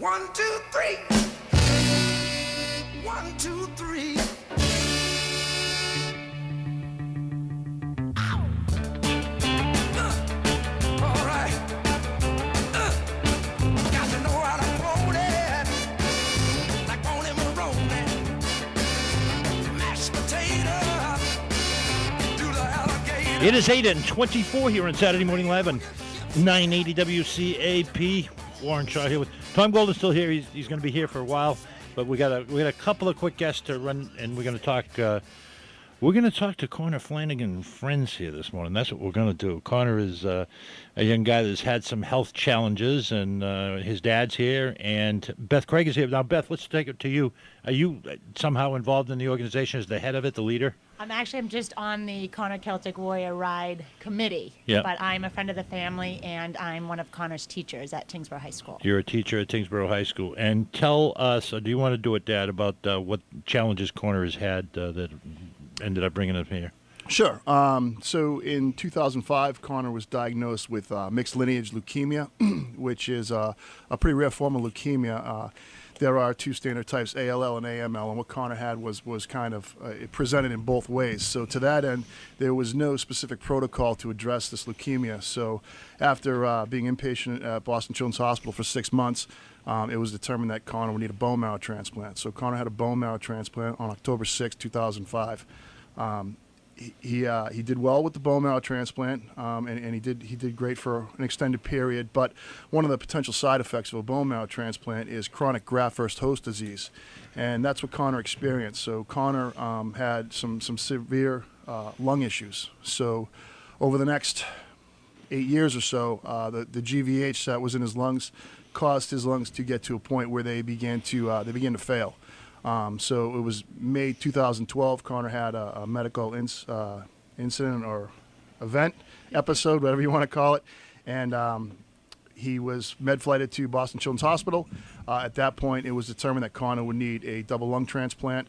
1, 2, 3. 1, 2, 3. Ow. All right. Got to know how to hold it. Like on him Maroney. Mashed potato. Do the alligator. It is 8:24 here on Saturday Morning Live on 980 WCAP. Warren Shaw here with Tom Golden's still here. He's going to be here for a while, but we got a couple of quick guests to run, and we're going to talk. We're going to talk to Connor Flanagan and friends here this morning. That's what we're going to do. Connor is a young guy that's had some health challenges, and his dad's here, and Beth Craig is here. Now, Beth, let's take it to you. Are you somehow involved in the organization as the head of it, the leader? I'm just on the Connor Celtic Warrior Ride committee, but I'm a friend of the family, and I'm one of Connor's teachers at Tingsboro High School. You're a teacher at Tingsboro High School. And tell us, do you want to do it, Dad, about what challenges Connor has had that ended up bringing him here? Sure. So in 2005, Connor was diagnosed with mixed lineage leukemia, which is a pretty rare form of leukemia. There are two standard types, ALL and AML, and what Connor had was kind of presented in both ways. So to that end, there was no specific protocol to address this leukemia. So after being inpatient at Boston Children's Hospital for 6 months, it was determined that Connor would need a bone marrow transplant. So Connor had a bone marrow transplant on October 6, 2005. He did well with the bone marrow transplant, and he did great for an extended period. But one of the potential side effects of a bone marrow transplant is chronic graft-versus-host disease, and that's what Connor experienced. So Connor had some severe lung issues. So over the next 8 years or so, the GVH that was in his lungs caused his lungs to get to a point where they began to fail. So it was May 2012. Connor had a medical incident or event, episode, whatever you want to call it, and he was med-flighted to Boston Children's Hospital. At that point, it was determined that Connor would need a double lung transplant.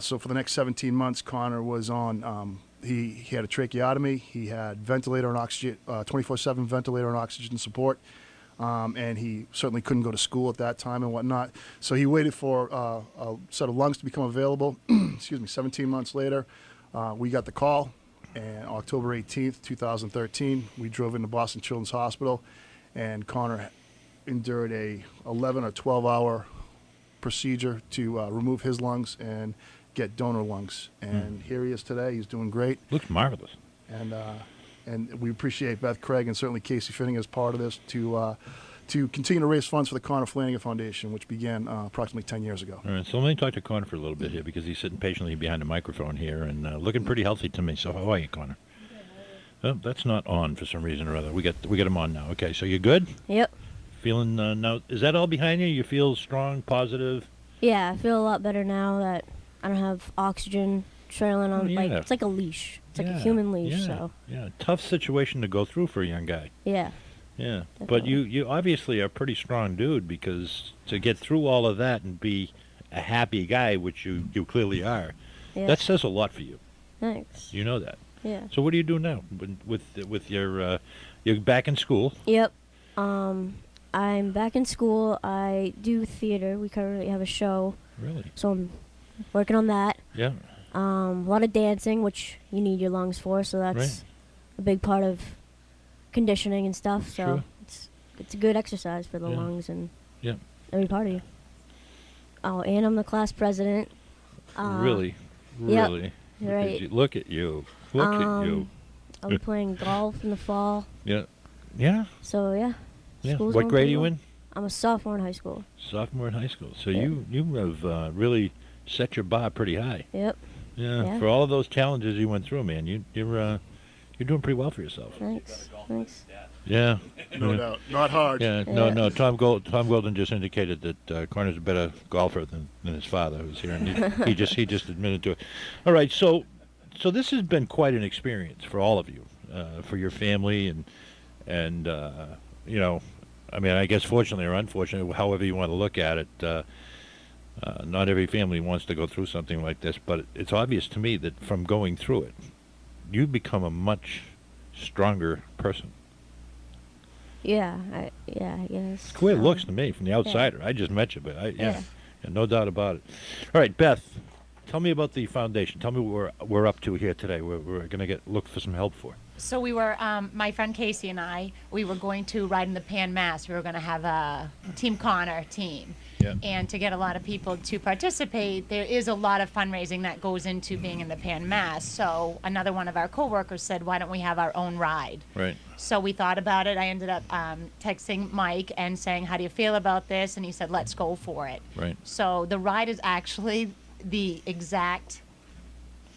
So for the next 17 months, Connor was on. He had a tracheotomy. He had ventilator and oxygen, 24/7 ventilator and oxygen support. And he certainly couldn't go to school at that time and whatnot. So he waited for a set of lungs to become available. 17 months later, we got the call. And October 18th, 2013, we drove into Boston Children's Hospital, and Connor endured a 11 or 12-hour procedure to remove his lungs and get donor lungs. And here he is today. He's doing great. Looks marvelous. And we appreciate Beth Craig and certainly Casey Finning as part of this to continue to raise funds for the Connor Flanagan Foundation, which began approximately 10 years ago. All right, so let me talk to Connor for a little bit here because he's sitting patiently behind a microphone here and looking pretty healthy to me. So how are you, Connor? Oh, that's not on for some reason or other. We get him on now. Okay, so you good? Yep. Feeling now? Is that all behind you? You feel strong, positive? Yeah, I feel a lot better now that I don't have oxygen trailing on. Like it's like a leash. It's like a human leash. Yeah, so tough situation to go through for a young guy. Yeah. Yeah, definitely. But you obviously are a pretty strong dude because to get through all of that and be a happy guy, which you clearly are, that says a lot for you. Thanks. You know that. Yeah. So what do you do now with your you're back in school? Yep. I'm back in school. I do theater. We currently have a show. Really? So I'm working on that. Yeah. A lot of dancing, which you need your lungs for, so that's a big part of conditioning and stuff. So it's a good exercise for the lungs and every part of you. Oh, and I'm the class president. Really? Yep. Right. Look at you. Look at you. I'll be playing golf in the fall. Yeah. Yeah? So, yeah. What grade are you in? I'm a sophomore in high school. Sophomore in high school. So you have really set your bar pretty high. Yep. Yeah. For all of those challenges you went through, man, you're doing pretty well for yourself. Thanks. Yeah. No doubt. Not hard. Yeah. No. Tom Golden just indicated that Connor's a better golfer than his father, who's here, and he just admitted to it. All right. So this has been quite an experience for all of you, for your family, and you know, I mean, I guess fortunately or unfortunately, however you want to look at it. Not every family wants to go through something like this, but it's obvious to me that from going through it, you become a much stronger person. Yeah, I guess. It's the way it looks to me from the outsider. I just met you, but yeah, no doubt about it. All right, Beth, tell me about the foundation. Tell me what we're up to here today. We're going to look for some help for. So we were, my friend Casey and we were going to ride in the Pan Mass. We were going to have a Team Connor team. Yeah. And to get a lot of people to participate, there is a lot of fundraising that goes into being in the Pan Mass. So another one of our coworkers said, why don't we have our own ride? Right. So we thought about it. I ended up texting Mike and saying, how do you feel about this? And he said, let's go for it. Right. So the ride is actually the exact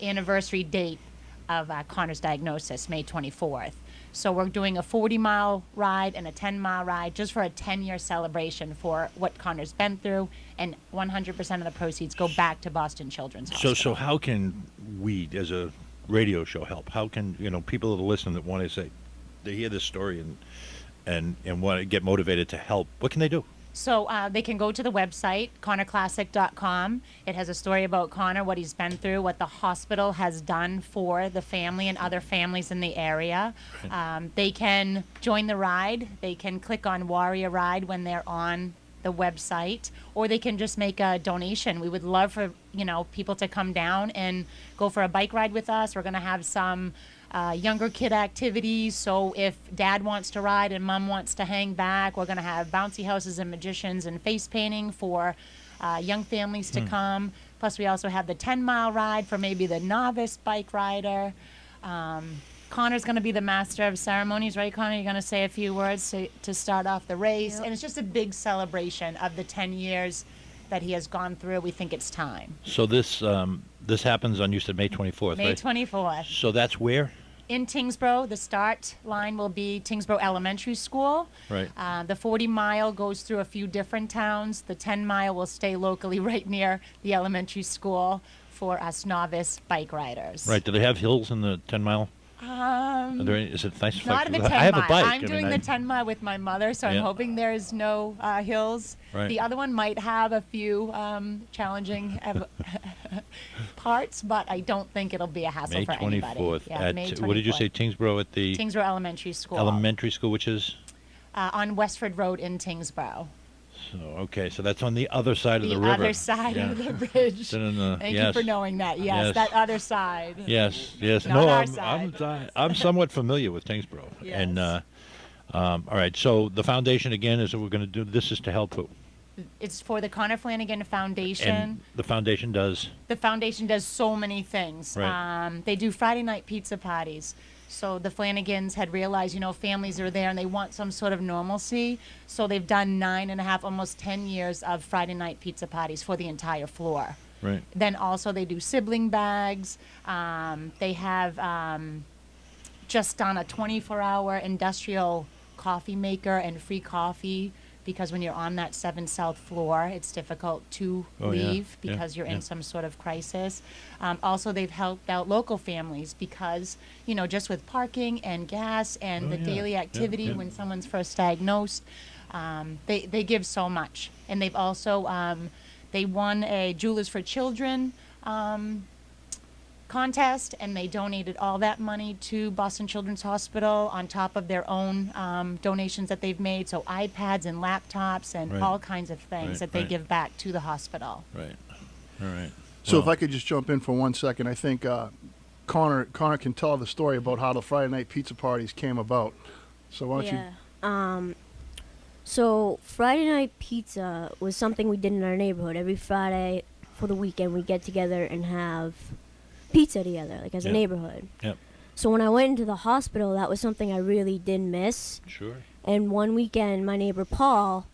anniversary date of Connor's diagnosis, May 24th. So we're doing a 40-mile ride and a 10-mile ride just for a 10-year celebration for what Connor's been through, and 100% of the proceeds go back to Boston Children's Hospital. So how can we, as a radio show, help? How can people that are listening that want to say they hear this story and want to get motivated to help? What can they do? So they can go to the website, connorclassic.com. It has a story about Connor, what he's been through, what the hospital has done for the family and other families in the area. They can join the ride. They can click on Warrior Ride when they're on the website, or they can just make a donation. We would love for people to come down and go for a bike ride with us. We're going to have some younger kid activities. So if dad wants to ride and mom wants to hang back, we're going to have bouncy houses and magicians and face painting for young families to come. Plus, we also have the 10-mile ride for maybe the novice bike rider. Connor's going to be the master of ceremonies, right, Connor? You're going to say a few words to start off the race. Yep. And it's just a big celebration of the 10 years that he has gone through. We think it's time. So this happens on, you said, May 24th, May right? 24th. So that's where? In Tingsboro. The start line will be Tingsboro Elementary School. Right. The 40-mile goes through a few different towns. The 10-mile will stay locally right near the elementary school for us novice bike riders. Right. Do they have hills in the 10-mile? Is it nice? Not in the 10 mile. I have a bike. I'm doing the 10 mile with my mother, so I'm hoping there's no hills. Right. The other one might have a few challenging parts, but I don't think it'll be a hassle May for anybody. 24th. Yeah, May 24th. What did you say, Tingsboro at the? Tingsboro Elementary School. Elementary School, which is? On Westford Road in Tingsboro. So, okay, so that's on the other side of the river. The other side of the bridge. Thank you for knowing that. Yes, that other side. Yes. Not No, our side. I'm somewhat familiar with Tingsboro. Yes. And all right, so the foundation again is what we're going to do. This is to help who? It's for the Connor Flanagan Foundation. And the foundation does? The foundation does so many things. Right. They do Friday night pizza parties. So the Flanagans had realized, families are there and they want some sort of normalcy. So they've done 9.5, almost 10 years of Friday night pizza parties for the entire floor. Right. Then also they do sibling bags. They have just done a 24-hour industrial coffee maker and free coffee, because when you're on that 7 South floor, it's difficult to leave because you're in some sort of crisis. Also, they've helped out local families because, just with parking and gas and the daily activity when someone's first diagnosed, they give so much. And they've also, they won a Jewelers for Children contest, and they donated all that money to Boston Children's Hospital on top of their own donations that they've made, so iPads and laptops and all kinds of things that they give back to the hospital. Right. All right. So if I could just jump in for 1 second, I think Connor can tell the story about how the Friday night pizza parties came about. So why don't you? So Friday night pizza was something we did in our neighborhood. Every Friday for the weekend, we get together and have pizza together, like as a neighborhood. Yep. So when I went into the hospital, that was something I really did miss. Sure. And one weekend, my neighbor Paul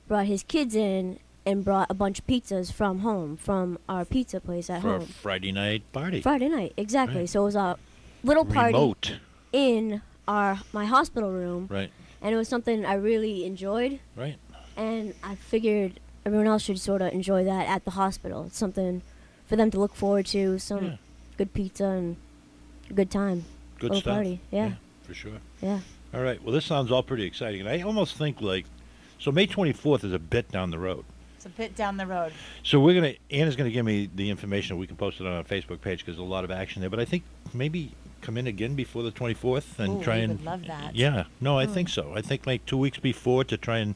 brought his kids in and brought a bunch of pizzas from home, from our pizza place at home. For a Friday night party. Friday night, exactly. Right. So it was a little party Remote. in my hospital room. Right. And it was something I really enjoyed. Right. And I figured everyone else should sort of enjoy that at the hospital. It's something for them to look forward to, some good pizza and a good time. Good little stuff. Party. Yeah. For sure. Yeah. All right. Well, this sounds all pretty exciting. And I almost think so May 24th is a bit down the road. It's a bit down the road. So Anna's going to give me the information. We can post it on our Facebook page because there's a lot of action there. But I think maybe come in again before the 24th and Ooh, try we and would love that. Yeah, no, I think so. I think like 2 weeks before to try and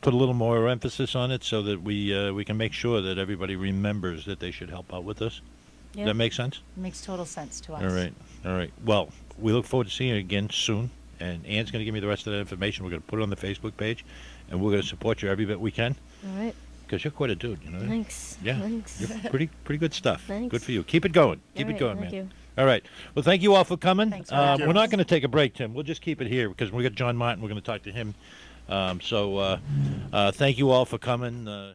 put a little more emphasis on it so that we can make sure that everybody remembers that they should help out with us. Yeah. Does that make sense? It makes total sense to us. All right. Well, we look forward to seeing you again soon. And Ann's going to give me the rest of that information. We're going to put it on the Facebook page, and we're going to support you every bit we can. All right. Because you're quite a dude, you know. Thanks. Yeah. Thanks. You're pretty good stuff. Thanks. Good for you. Keep it going. Keep All it right, going, thank man. you. All right. Well, thank you all for coming. Thanks for having We're not us. going to take a break, Tim. We'll just keep it here because we got John Martin. We're going to talk to him. Thank you all for coming.